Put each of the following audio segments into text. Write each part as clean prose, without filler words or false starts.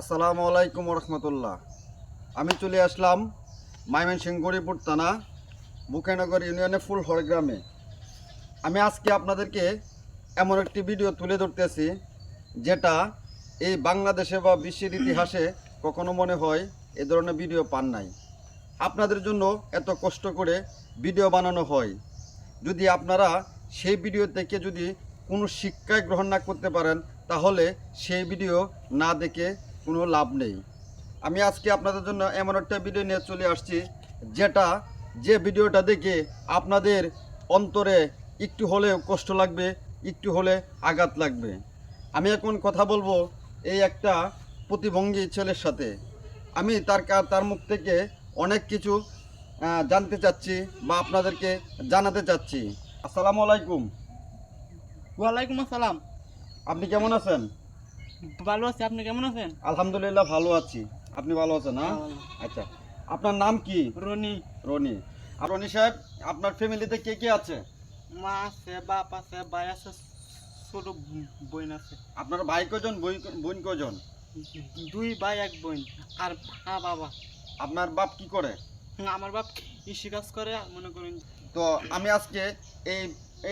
আসসালামু আলাইকুম রহমতুল্লাহ। আমি চলে আসলাম ময়মনসিংহ গরিপুর থানা বুকেনগর ইউনিয়নে ফুলহর গ্রামে। আমি আজকে আপনাদেরকে এমন একটি ভিডিও তুলে ধরতেছি যেটা এই বাংলাদেশে বা বিশ্বের ইতিহাসে কখনো মনে হয় এ ধরনের ভিডিও পান নাই। আপনাদের জন্য এত কষ্ট করে ভিডিও বানানো হয়, যদি আপনারা সেই ভিডিও থেকে যদি কোনো শিক্ষায় গ্রহণ না করতে পারেন তাহলে সেই ভিডিও না দেখে কোনো লাভ নেই। আমি আজকে আপনাদের জন্য এমন একটা ভিডিও নিয়ে চলে আসছি যে ভিডিওটা দেখে আপনাদের অন্তরে একটু হলেও কষ্ট লাগবে, একটু হলে আঘাত লাগবে। আমি এখন কথা বলবো এই একটা প্রতিবন্ধী ছেলের সাথে। আমি তার মুখ থেকে অনেক কিছু জানতে চাচ্ছি বা আপনাদেরকে জানাতে চাচ্ছি। আসসালামু আলাইকুম। ওয়ালাইকুম আসসালাম। আপনি কেমন আছেন? ভালো আছি, আপনি কেমন আছেন? আলহামদুলিল্লাহ ভালো আছি। আপনি ভালো আছেন? না, আচ্ছা। আপনার নাম কি? রনি। রনি। আর রনি সাহেব, আপনার ফ্যামিলিতে কে কে আছে? মা আছে, বাপ আছে, ভাই আছে, ছোট বোন আছে। আপনার ভাই কজন, বোন কজন? দুই ভাই এক বোন আর বাবা। আপনার বাপ কি করে? আমার বাপ কৃষি কাজ করে, মনে করেন। তো আমি আজকে এই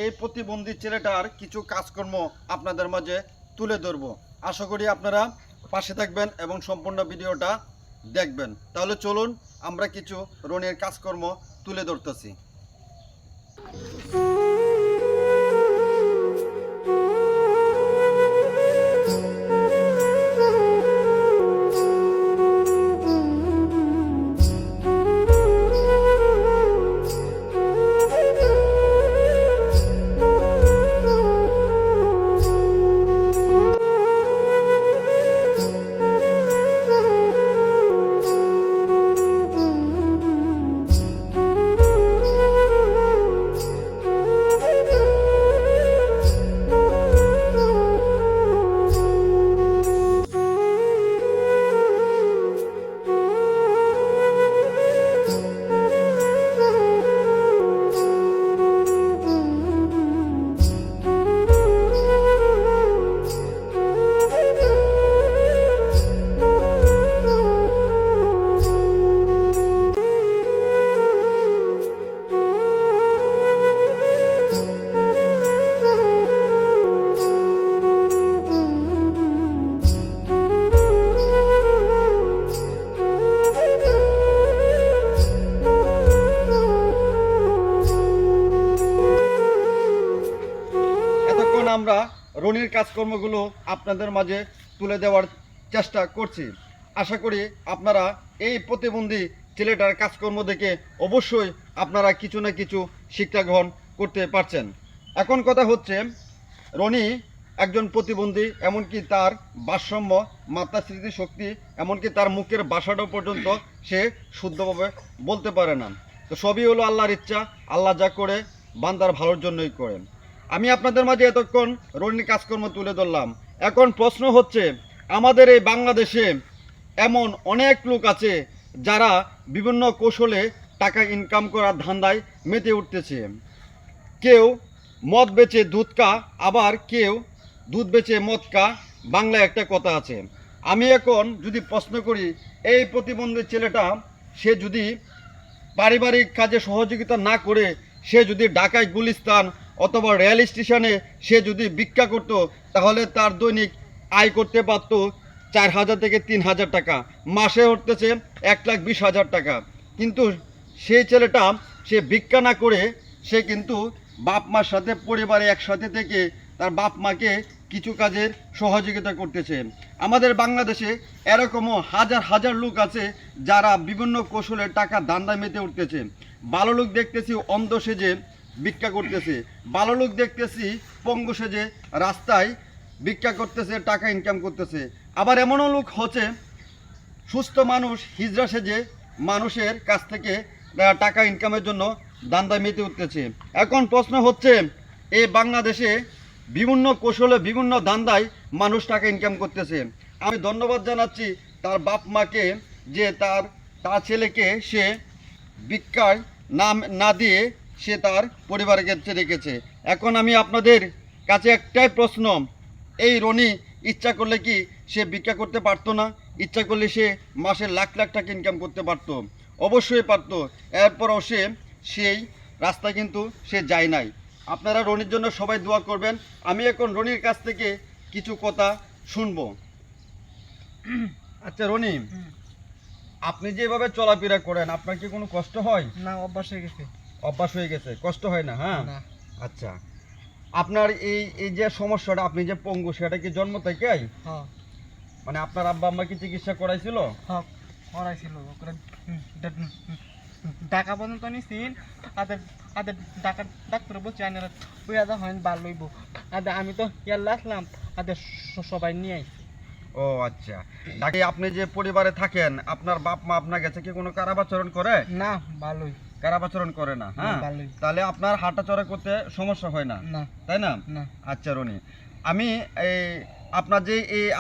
এই প্রতিবন্ধী ছেলেটার কিছু কাজকর্ম আপনাদের মাঝে তুলে ধরবো। আশা করি আপনারা পাশে থাকবেন এবং সম্পূর্ণ ভিডিওটা দেখবেন। তাহলে চলুন আমরা কিছু রনির কাজকর্ম তুলে ধরতেছি। আমরা রনির কাজকর্মগুলো আপনাদের মাঝে তুলে দেওয়ার চেষ্টা করছি। আশা করি আপনারা এই প্রতিবন্ধী ছেলেটার কাজকর্ম দেখে অবশ্যই আপনারা কিছু না কিছু শিক্ষা গ্রহণ করতে পারছেন। এখন কথা হচ্ছে, রনি একজন প্রতিবন্ধী, এমনকি তার ভারসাম্য, মাত্রা, স্মৃতিশক্তি, এমনকি তার মুখের ভাষাটা পর্যন্ত সে শুদ্ধভাবে বলতে পারে না। তো সবই হলো আল্লাহর ইচ্ছা। আল্লাহ যা করে বান্দার ভালোর জন্যই করেন। আমি আপনাদের মাঝে এতক্ষণ রনির কাজকর্ম তুলে ধরলাম। এখন প্রশ্ন হচ্ছে, আমাদের এই বাংলাদেশে এমন অনেক লোক আছে যারা বিভিন্ন কৌশলে টাকা ইনকাম করার ধান্দায় মেতে উঠতেছে। কেউ মদ বেচে দুধ কা, আবার কেউ দুধ বেচে মদ কা। বাংলায় একটা কথা আছে। আমি এখন যদি প্রশ্ন করি, এই প্রতিবন্ধী ছেলেটা সে যদি পারিবারিক কাজে সহযোগিতা না করে সে যদি ঢাকায় গুলিস্তান অথবা রেল স্টেশনে সে যদি ভিক্ষা করতো তাহলে তার দৈনিক আয় করতে পারতো 4,000 থেকে 3,000 টাকা, মাসে উঠতেছে 1,20,000 টাকা। কিন্তু সেই ছেলেটা সে ভিক্ষা না করে সে কিন্তু বাপ মার সাথে পরিবারে একসাথে থেকে তার বাপ মাকে কিছু কাজের সহযোগিতা করতেছে। আমাদের বাংলাদেশে এরকমও হাজার হাজার লোক আছে যারা বিভিন্ন কৌশলে টাকা ধান্দায় মেতে উঠতেছে। ভালো লোক দেখতেছি অন্ধ সেজে ভিক্ষা করতেছে, ভালো লোক দেখতেছি পঙ্গু সেজে রাস্তায় ভিক্ষা করতেছে, টাকা ইনকাম করতেছে। আবার এমনও লোক হচ্ছে সুস্থ মানুষ হিজড়া সেজে মানুষের কাছ থেকে টাকা ইনকামের জন্য ধান্দায় মেতে উঠতেছে। এখন প্রশ্ন হচ্ছে, এই বাংলাদেশে বিভিন্ন কৌশলে বিভিন্ন ধান্দায় মানুষ টাকা ইনকাম করতেছে। আমি ধন্যবাদ জানাচ্ছি তার বাপ মাকে যে তার ছেলেকে সে ভিক্ষায় নাম না দিয়ে সে তার পরিবারকে রেখেছে। এখন আমি আপনাদের কাছে একটাই প্রশ্ন, এই রনি ইচ্ছা করলে কি সে ভিক্ষা করতে পারতো না? ইচ্ছা করলে সে মাসে লাখ লাখ টাকা ইনকাম করতে পারতো, অবশ্যই পারতো। এরপরও সেই রাস্তায় কিন্তু সে যায় নাই। আপনারা রনির জন্য সবাই দোয়া করবেন। আমি এখন রনির কাছ থেকে কিছু কথা শুনবো। আচ্ছা রনি, আপনি যেভাবে চলাফেরা করেন আপনার কি কোনো কষ্ট হয়? না, অভ্যাস হয়ে গেছে। অভ্যাস হয়ে গেছে, কষ্ট হয় না? হ্যাঁ। না। আচ্ছা, আপনার এই যে সমস্যাটা, আপনি যে পঙ্গু, সেটা কি জন্ম থেকেই? হ্যাঁ মানে আপনার আব্বা আম্মা কি চিকিৎসা করাইছিল? হ্যাঁ করাইছিল। টাকা পর্যন্ত নিছিন, আদের টাকা ডাক্তার বলছে আইনারা ওই আদা হয় ভালো হইব। আমি তো ইয়াল্লা আসলাম, সবাই নিয়ে আইছি। ও আচ্ছা। নাকি আপনি যে পরিবারে থাকেন, আপনার বাপ মা আপনার কাছে কি কোনো কারাবাচরণ করে? না, ভালোই। কারাবাচরণ করে না? হ্যাঁ, ভালোই। তাহলে আপনার হাঁটাচলা করতে সমস্যা হয় না, না তাই না? না। আচ্ছা রনি, আমি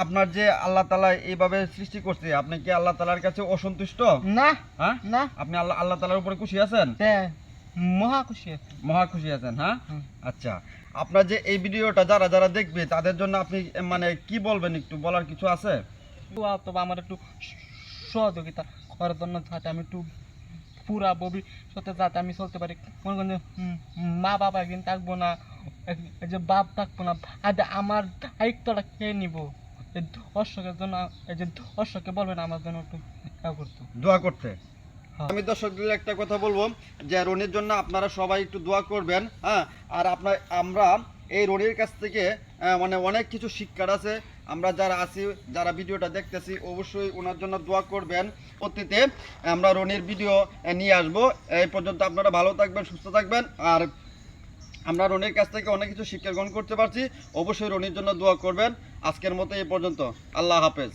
আপনার যে আল্লাহ তাআলা এইভাবে সৃষ্টি করছে, আপনি কি আল্লাহ তাআলার কাছে অসন্তুষ্ট? না হ্যাঁ, না, আপনি আল্লাহ তাআলার উপরে খুশি আছেন? মহা খুশি আছে। মহা খুশি আছেন? হ্যাঁ। হুম। আচ্ছা, আপনার যে এই ভিডিওটা যারা যারা দেখবে তাদের জন্য আপনি মানে কি বলবেন, একটু বলার কিছু আছে? তবে আমার একটু সহযোগিতা করার জন্য, যাতে আমি একটু পুরা ভবিষ্যতে যাতে আমি চলতে পারি। মনে করেন যে মা বাবা একদিন থাকবো না, এই যে বাপ থাকবো না, আর আমার দায়িত্বটা খেয়ে নিব। এই দর্শকের জন্য, এই যে দর্শককে বলবেন আমার জন্য একটু করতো, দোয়া করতে। হ্যাঁ। আমি দর্শকদের একটা কথা বলবো যে রনির জন্য আপনারা সবাই একটু দোয়া করবেন। হ্যাঁ, আর আমরা এই রনির কাছ থেকে মানে অনেক কিছু শিক্ষার আছে। আমরা যারা আছি, যারা ভিডিওটা দেখতেছি, অবশ্যই ওনার জন্য দোয়া করবেন। পরবর্তীতে আমরা রনির ভিডিও নিয়ে আসবো। এই পর্যন্ত আপনারা ভালো থাকবেন, সুস্থ থাকবেন। আর আমরা রনির কাছ থেকে অনেক কিছু শিক্ষা গ্রহণ করতে পারছি। অবশ্যই রনির জন্য দোয়া করবেন। আজকের মতো এই পর্যন্ত। আল্লাহ হাফেজ।